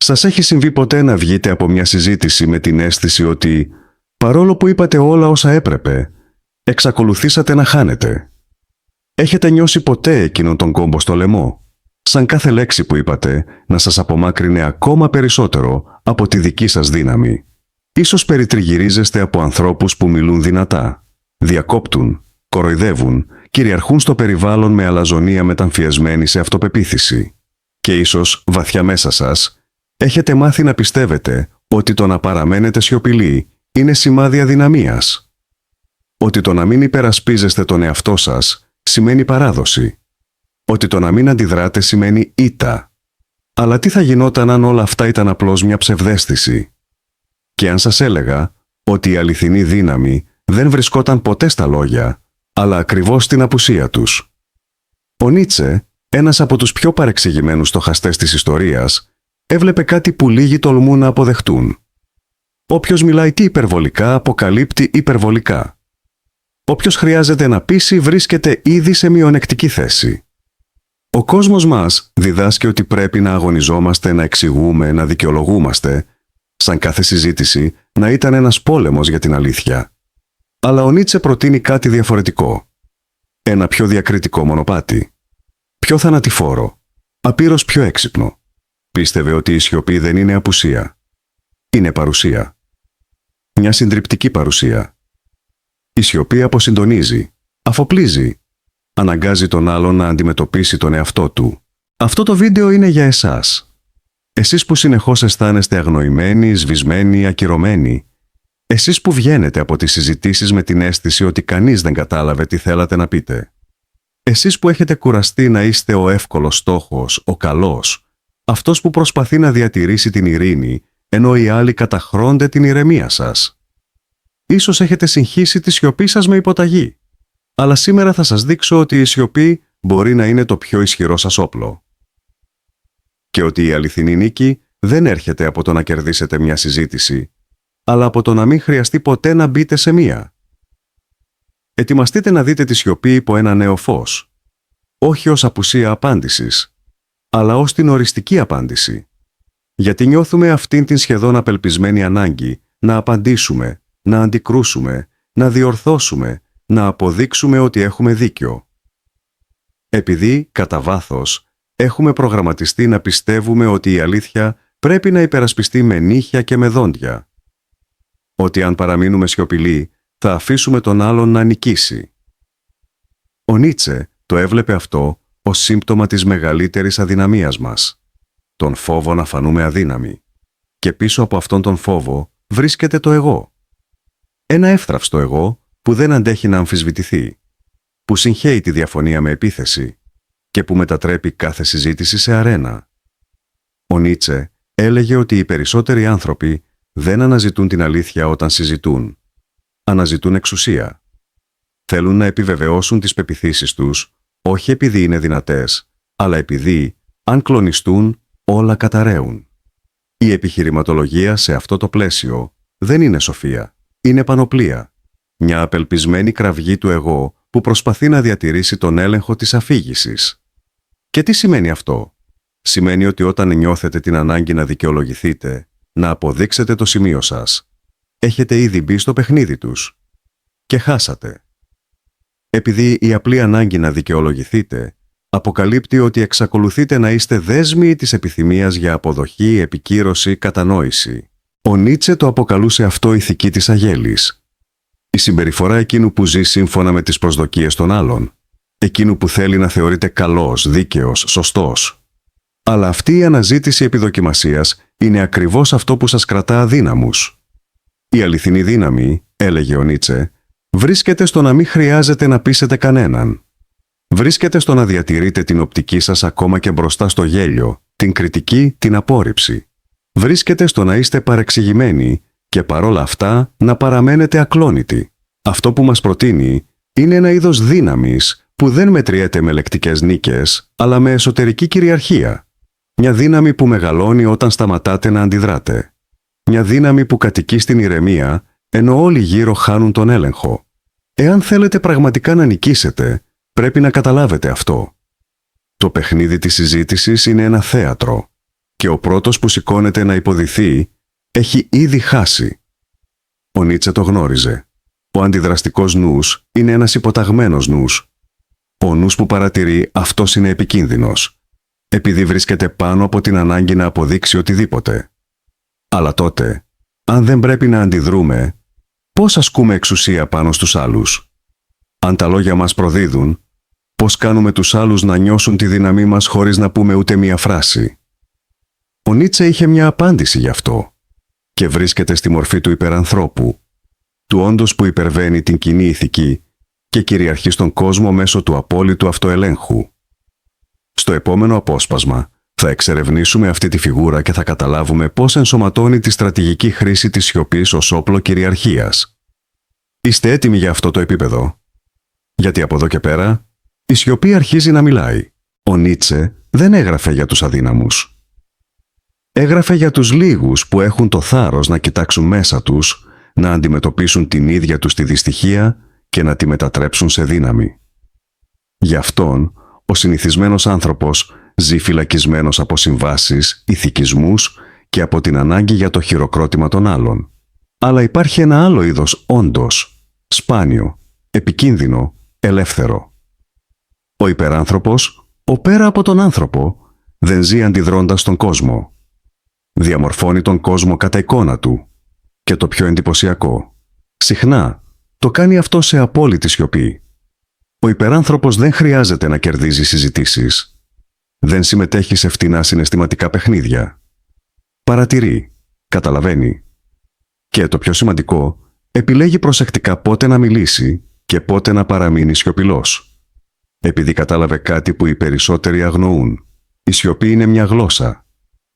Σας έχει συμβεί ποτέ να βγείτε από μια συζήτηση με την αίσθηση ότι, παρόλο που είπατε όλα όσα έπρεπε, εξακολουθήσατε να χάνετε? Έχετε νιώσει ποτέ εκείνον τον κόμπο στο λαιμό, σαν κάθε λέξη που είπατε να σας απομάκρυνε ακόμα περισσότερο από τη δική σας δύναμη? Ίσως περιτριγυρίζεστε από ανθρώπους που μιλούν δυνατά, διακόπτουν, κοροϊδεύουν, κυριαρχούν στο περιβάλλον με αλαζονία μεταμφιεσμένη σε αυτοπεποίθηση. Και ίσως, βαθιά μέσα σας, έχετε μάθει να πιστεύετε ότι το να παραμένετε σιωπηλοί είναι σημάδι αδυναμίας. Ότι το να μην υπερασπίζεστε τον εαυτό σας σημαίνει παράδοση. Ότι το να μην αντιδράτε σημαίνει ήττα. Αλλά τι θα γινόταν αν όλα αυτά ήταν απλώς μια ψευδαίσθηση? Και αν σας έλεγα ότι η αληθινή δύναμη δεν βρισκόταν ποτέ στα λόγια, αλλά ακριβώς στην απουσία τους? Ο Νίτσε, ένας από τους πιο παρεξηγημένους στοχαστές της ιστορίας, έβλεπε κάτι που λίγοι τολμούν να αποδεχτούν. Όποιος μιλάει τι υπερβολικά, αποκαλύπτει υπερβολικά. Όποιος χρειάζεται να πείσει, βρίσκεται ήδη σε μειονεκτική θέση. Ο κόσμος μας διδάσκει ότι πρέπει να αγωνιζόμαστε, να εξηγούμε, να δικαιολογούμαστε, σαν κάθε συζήτηση να ήταν ένας πόλεμος για την αλήθεια. Αλλά ο Νίτσε προτείνει κάτι διαφορετικό. Ένα πιο διακριτικό μονοπάτι. Πιο θανατηφόρο. Απείρως πιο έξυπνο. Πίστευε ότι η σιωπή δεν είναι απουσία. Είναι παρουσία. Μια συντριπτική παρουσία. Η σιωπή αποσυντονίζει, αφοπλίζει, αναγκάζει τον άλλον να αντιμετωπίσει τον εαυτό του. Αυτό το βίντεο είναι για εσάς. Εσείς που συνεχώς αισθάνεστε αγνοημένοι, σβησμένοι, ακυρωμένοι. Εσείς που βγαίνετε από τις συζητήσεις με την αίσθηση ότι κανείς δεν κατάλαβε τι θέλατε να πείτε. Εσείς που έχετε κουραστεί να είστε ο εύκολος στόχος, ο καλός, αυτός που προσπαθεί να διατηρήσει την ειρήνη, ενώ οι άλλοι καταχρώνται την ηρεμία σας. Ίσως έχετε συγχύσει τη σιωπή σας με υποταγή. Αλλά σήμερα θα σας δείξω ότι η σιωπή μπορεί να είναι το πιο ισχυρό σας όπλο. Και ότι η αληθινή νίκη δεν έρχεται από το να κερδίσετε μια συζήτηση, αλλά από το να μην χρειαστεί ποτέ να μπείτε σε μία. Ετοιμαστείτε να δείτε τη σιωπή υπό ένα νέο φως. Όχι ως απουσία απάντησης, αλλά ως την οριστική απάντηση. Γιατί νιώθουμε αυτήν την σχεδόν απελπισμένη ανάγκη να απαντήσουμε, να αντικρούσουμε, να διορθώσουμε, να αποδείξουμε ότι έχουμε δίκιο. Επειδή, κατά βάθος, έχουμε προγραμματιστεί να πιστεύουμε ότι η αλήθεια πρέπει να υπερασπιστεί με νύχια και με δόντια. Ότι αν παραμείνουμε σιωπηλοί, θα αφήσουμε τον άλλον να νικήσει. Ο Νίτσε το έβλεπε αυτό ως σύμπτωμα της μεγαλύτερης αδυναμίας μας. Τον φόβο να φανούμε αδύναμοι. Και πίσω από αυτόν τον φόβο βρίσκεται το εγώ. Ένα εύθραυστο εγώ που δεν αντέχει να αμφισβητηθεί, που συγχέει τη διαφωνία με επίθεση και που μετατρέπει κάθε συζήτηση σε αρένα. Ο Νίτσε έλεγε ότι οι περισσότεροι άνθρωποι δεν αναζητούν την αλήθεια όταν συζητούν. Αναζητούν εξουσία. Θέλουν να επιβεβαιώσουν τις πεποιθήσεις τους, όχι επειδή είναι δυνατές, αλλά επειδή, αν κλονιστούν, όλα καταραίουν. Η επιχειρηματολογία σε αυτό το πλαίσιο δεν είναι σοφία, είναι πανοπλία. Μια απελπισμένη κραυγή του εγώ που προσπαθεί να διατηρήσει τον έλεγχο της αφήγησης. Και τι σημαίνει αυτό? Σημαίνει ότι όταν νιώθετε την ανάγκη να δικαιολογηθείτε, να αποδείξετε το σημείο σας, έχετε ήδη μπει στο παιχνίδι τους. Και χάσατε. Επειδή η απλή ανάγκη να δικαιολογηθείτε αποκαλύπτει ότι εξακολουθείτε να είστε δέσμοι της επιθυμίας για αποδοχή, επικύρωση, κατανόηση. Ο Νίτσε το αποκαλούσε αυτό ηθική της αγέλης. Η συμπεριφορά εκείνου που ζει σύμφωνα με τις προσδοκίες των άλλων. Εκείνου που θέλει να θεωρείται καλός, δίκαιος, σωστός. Αλλά αυτή η αναζήτηση επιδοκιμασίας είναι ακριβώς αυτό που σας κρατά αδύναμους. Η αληθινή δύναμη, έλεγε ο Νίτσε, βρίσκεται στο να μην χρειάζεται να πείσετε κανέναν. Βρίσκεται στο να διατηρείτε την οπτική σας ακόμα και μπροστά στο γέλιο, την κριτική, την απόρριψη. Βρίσκεται στο να είστε παρεξηγημένοι και παρόλα αυτά να παραμένετε ακλόνητοι. Αυτό που μας προτείνει είναι ένα είδος δύναμης που δεν μετριέται με λεκτικές νίκες, αλλά με εσωτερική κυριαρχία. Μια δύναμη που μεγαλώνει όταν σταματάτε να αντιδράτε. Μια δύναμη που κατοικεί στην ηρεμία, ενώ όλοι γύρω χάνουν τον έλεγχο. Εάν θέλετε πραγματικά να νικήσετε, πρέπει να καταλάβετε αυτό. Το παιχνίδι της συζήτησης είναι ένα θέατρο. και ο πρώτος που σηκώνεται να υποδηθεί έχει ήδη χάσει. Ο Νίτσε το γνώριζε. Ο αντιδραστικός νους είναι ένας υποταγμένος νους. Ο νους που παρατηρεί αυτός είναι επικίνδυνος, επειδή βρίσκεται πάνω από την ανάγκη να αποδείξει οτιδήποτε. Αλλά τότε, αν δεν πρέπει να αντιδρούμε, πώς ασκούμε εξουσία πάνω στους άλλους? Αν τα λόγια μας προδίδουν, πώς κάνουμε τους άλλους να νιώσουν τη δύναμή μας χωρίς να πούμε ούτε μία φράση? Ο Νίτσε είχε μια απάντηση γι' αυτό και βρίσκεται στη μορφή του υπερανθρώπου, του όντως που υπερβαίνει την κοινή ηθική και κυριαρχεί στον κόσμο μέσω του απόλυτου αυτοελέγχου. Στο επόμενο απόσπασμα θα εξερευνήσουμε αυτή τη φιγούρα και θα καταλάβουμε πώς ενσωματώνει τη στρατηγική χρήση της σιωπής ως όπλο κυριαρχίας. Είστε έτοιμοι για αυτό το επίπεδο? Γιατί από εδώ και πέρα, η σιωπή αρχίζει να μιλάει. Ο Νίτσε δεν έγραφε για τους αδύναμους. Έγραφε για τους λίγους που έχουν το θάρρος να κοιτάξουν μέσα τους, να αντιμετωπίσουν την ίδια τους τη δυστυχία και να τη μετατρέψουν σε δύναμη. Γι' αυτόν, ο συνηθισμένος άνθρωπος ζει φυλακισμένος από συμβάσεις, ηθικισμούς και από την ανάγκη για το χειροκρότημα των άλλων. Αλλά υπάρχει ένα άλλο είδος όντως, σπάνιο, επικίνδυνο, ελεύθερο. Ο υπεράνθρωπος, ο πέρα από τον άνθρωπο, δεν ζει αντιδρώντας τον κόσμο. Διαμορφώνει τον κόσμο κατά εικόνα του. Και το πιο εντυπωσιακό, συχνά το κάνει αυτό σε απόλυτη σιωπή. Ο υπεράνθρωπος δεν χρειάζεται να κερδίζει συζητήσεις. Δεν συμμετέχει σε φτηνά συναισθηματικά παιχνίδια. Παρατηρεί, καταλαβαίνει. Και το πιο σημαντικό, επιλέγει προσεκτικά πότε να μιλήσει και πότε να παραμείνει σιωπηλός. Επειδή κατάλαβε κάτι που οι περισσότεροι αγνοούν. Η σιωπή είναι μια γλώσσα.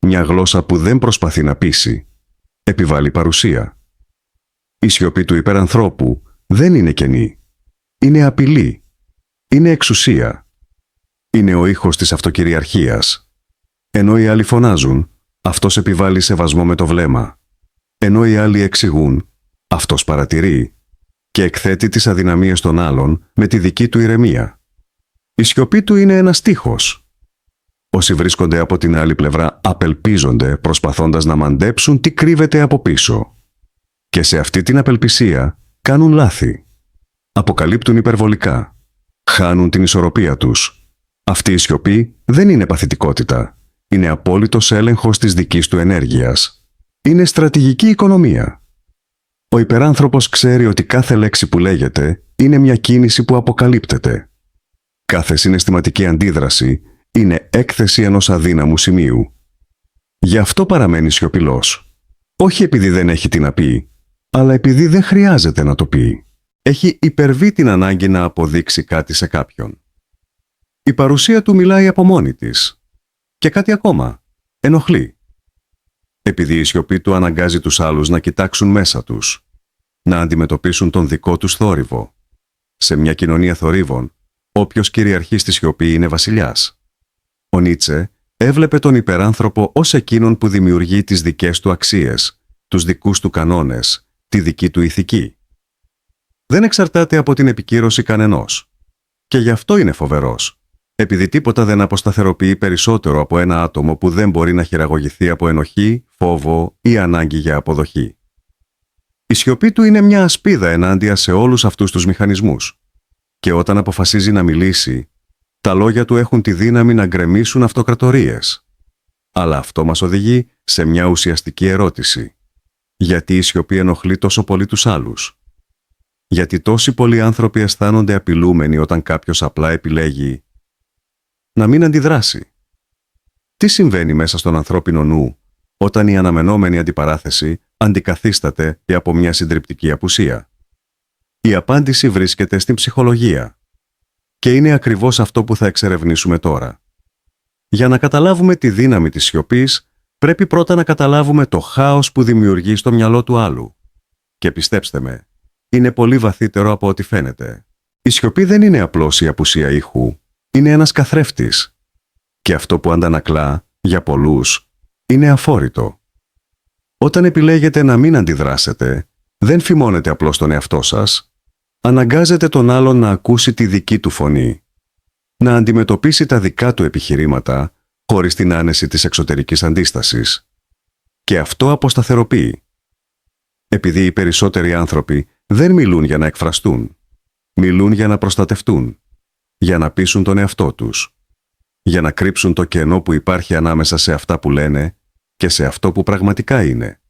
Μια γλώσσα που δεν προσπαθεί να πείσει. Επιβάλλει παρουσία. Η σιωπή του υπερανθρώπου δεν είναι κενή. Είναι απειλή. Είναι εξουσία. Είναι ο ήχος της αυτοκυριαρχίας. Ενώ οι άλλοι φωνάζουν, αυτός επιβάλλει σεβασμό με το βλέμμα. Ενώ οι άλλοι εξηγούν, αυτός παρατηρεί και εκθέτει τις αδυναμίες των άλλων με τη δική του ηρεμία. Η σιωπή του είναι ένας τείχος. Όσοι βρίσκονται από την άλλη πλευρά απελπίζονται προσπαθώντας να μαντέψουν τι κρύβεται από πίσω. Και σε αυτή την απελπισία κάνουν λάθη. Αποκαλύπτουν υπερβολικά. Χάνουν την ισορροπία τους. Αυτή η σιωπή δεν είναι παθητικότητα. Είναι απόλυτος έλεγχος της δικής του ενέργειας. Είναι στρατηγική οικονομία. Ο υπεράνθρωπος ξέρει ότι κάθε λέξη που λέγεται είναι μια κίνηση που αποκαλύπτεται. Κάθε συναισθηματική αντίδραση είναι έκθεση ενός αδύναμου σημείου. Γι' αυτό παραμένει σιωπηλός. Όχι επειδή δεν έχει τι να πει, αλλά επειδή δεν χρειάζεται να το πει. Έχει υπερβεί την ανάγκη να αποδείξει κάτι σε κάποιον. Η παρουσία του μιλάει από μόνη της. Και κάτι ακόμα. Ενοχλεί. Επειδή η σιωπή του αναγκάζει τους άλλους να κοιτάξουν μέσα τους, να αντιμετωπίσουν τον δικό τους θόρυβο. Σε μια κοινωνία θορύβων, όποιος κυριαρχεί στη σιωπή είναι βασιλιάς. Ο Νίτσε έβλεπε τον υπεράνθρωπο ως εκείνον που δημιουργεί τις δικές του αξίες, τους δικούς του κανόνες, τη δική του ηθική. Δεν εξαρτάται από την επικύρωση κανενός. Και γι' αυτό είναι φοβερός, επειδή τίποτα δεν αποσταθεροποιεί περισσότερο από ένα άτομο που δεν μπορεί να χειραγωγηθεί από ενοχή, φόβο ή ανάγκη για αποδοχή. Η σιωπή του είναι μια ασπίδα ενάντια σε όλους αυτούς τους μηχανισμούς. Και όταν αποφασίζει να μιλήσει, τα λόγια του έχουν τη δύναμη να γκρεμίσουν αυτοκρατορίες. Αλλά αυτό μας οδηγεί σε μια ουσιαστική ερώτηση. Γιατί η σιωπή ενοχλεί τόσο πολύ τους άλλους? Γιατί τόσοι πολλοί άνθρωποι αισθάνονται απειλούμενοι όταν κάποιος απλά επιλέγει να μην αντιδράσει? Τι συμβαίνει μέσα στον ανθρώπινο νου όταν η αναμενόμενη αντιπαράθεση αντικαθίσταται από μια συντριπτική απουσία? Η απάντηση βρίσκεται στην ψυχολογία. Και είναι ακριβώς αυτό που θα εξερευνήσουμε τώρα. Για να καταλάβουμε τη δύναμη της σιωπής, πρέπει πρώτα να καταλάβουμε το χάος που δημιουργεί στο μυαλό του άλλου. Και πιστέψτε με, είναι πολύ βαθύτερο από ό,τι φαίνεται. Η σιωπή δεν είναι απλώς η απουσία ήχου, είναι ένας καθρέφτης. Και αυτό που αντανακλά, για πολλούς, είναι αφόρητο. Όταν επιλέγετε να μην αντιδράσετε, δεν φημώνετε απλώς τον εαυτό σας, αναγκάζετε τον άλλον να ακούσει τη δική του φωνή, να αντιμετωπίσει τα δικά του επιχειρήματα, χωρίς την άνεση της εξωτερικής αντίστασης. Και αυτό αποσταθεροποιεί. Επειδή οι περισσότεροι άνθρωποι δεν μιλούν για να εκφραστούν. Μιλούν για να προστατευτούν, για να πείσουν τον εαυτό τους, για να κρύψουν το κενό που υπάρχει ανάμεσα σε αυτά που λένε και σε αυτό που πραγματικά είναι.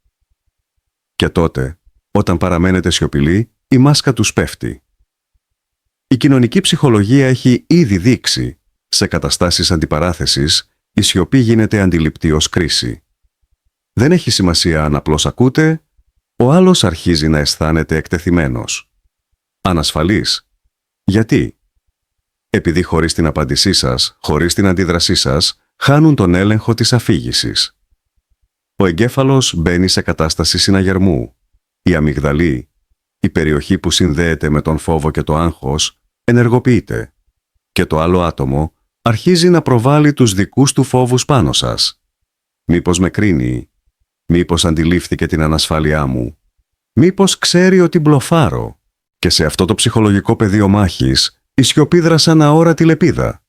Και τότε, όταν παραμένετε σιωπηλοί, η μάσκα τους πέφτει. Η κοινωνική ψυχολογία έχει ήδη δείξει, σε καταστάσεις αντιπαράθεσης, η σιωπή γίνεται αντιληπτή ως κρίση. Δεν έχει σημασία αν απλώς ακούτε, ο άλλος αρχίζει να αισθάνεται εκτεθειμένος. Ανασφαλής. Γιατί? Επειδή χωρίς την απάντησή σας, χωρίς την αντίδρασή σας, χάνουν τον έλεγχο της αφήγησης. Ο εγκέφαλος μπαίνει σε κατάσταση συναγερμού. Η αμυγδαλή, η περιοχή που συνδέεται με τον φόβο και το άγχος, ενεργοποιείται. Και το άλλο άτομο αρχίζει να προβάλλει τους δικούς του φόβους πάνω σας. Μήπως με κρίνει? Μήπως αντιλήφθηκε την ανασφάλειά μου? Μήπως ξέρει ότι μπλοφάρω? Και σε αυτό το ψυχολογικό πεδίο μάχης, η σιωπή δρά σαν αόρατη λεπίδα.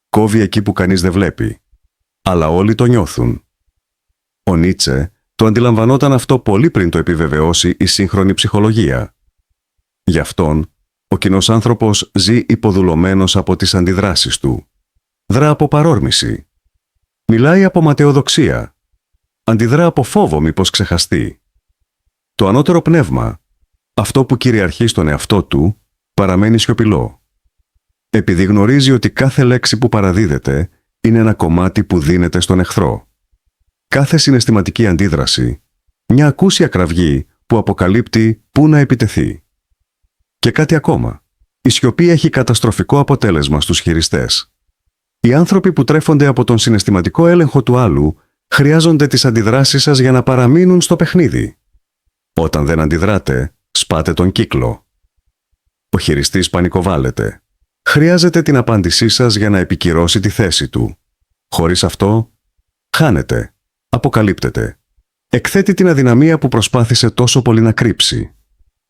Κόβει εκεί που κανείς δεν βλέπει. Αλλά όλοι το νιώθουν. Ο Νίτσε το αντιλαμβανόταν αυτό πολύ πριν το επιβεβαιώσει η σύγχρονη ψυχολογία. Γι' αυτόν, ο κοινός άνθρωπος ζει υποδουλωμένος από τις αντιδράσεις του. Δρά από παρόρμηση. Μιλάει από ματαιοδοξία. Αντιδρά από φόβο μήπως ξεχαστεί. Το ανώτερο πνεύμα, αυτό που κυριαρχεί στον εαυτό του, παραμένει σιωπηλό. Επειδή γνωρίζει ότι κάθε λέξη που παραδίδεται είναι ένα κομμάτι που δίνεται στον εχθρό. Κάθε συναισθηματική αντίδραση, μια ακούσια κραυγή που αποκαλύπτει πού να επιτεθεί. Και κάτι ακόμα. Η σιωπή έχει καταστροφικό αποτέλεσμα στους χειριστές. Οι άνθρωποι που τρέφονται από τον συναισθηματικό έλεγχο του άλλου χρειάζονται τις αντιδράσεις σας για να παραμείνουν στο παιχνίδι. Όταν δεν αντιδράτε, σπάτε τον κύκλο. Ο χειριστής πανικοβάλλεται. Χρειάζεται την απάντησή σας για να επικυρώσει τη θέση του. Χωρίς αυτό, χάνεται, αποκαλύπτεται. Εκθέτει την αδυναμία που προσπάθησε τόσο πολύ να κρύψει.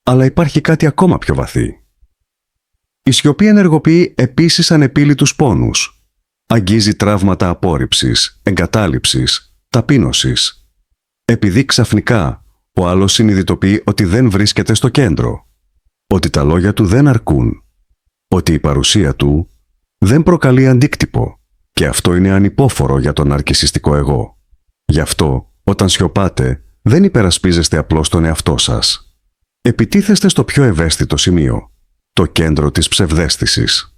Αλλά υπάρχει κάτι ακόμα πιο βαθύ. Η σιωπή ενεργοποιεί επίσης ανεπίλητους πόνους. Αγγίζει τραύματα απόρριψης, εγκατάλειψης, ταπείνωσης. Επειδή ξαφνικά ο άλλος συνειδητοποιεί ότι δεν βρίσκεται στο κέντρο, ότι τα λόγια του δεν αρκούν, ότι η παρουσία του δεν προκαλεί αντίκτυπο και αυτό είναι ανυπόφορο για τον ναρκισσιστικό εγώ. Γι' αυτό, όταν σιωπάτε, δεν υπερασπίζεστε απλώς τον εαυτό σας. Επιτίθεστε στο πιο ευαίσθητο σημείο, το κέντρο της ψευδαίσθησης.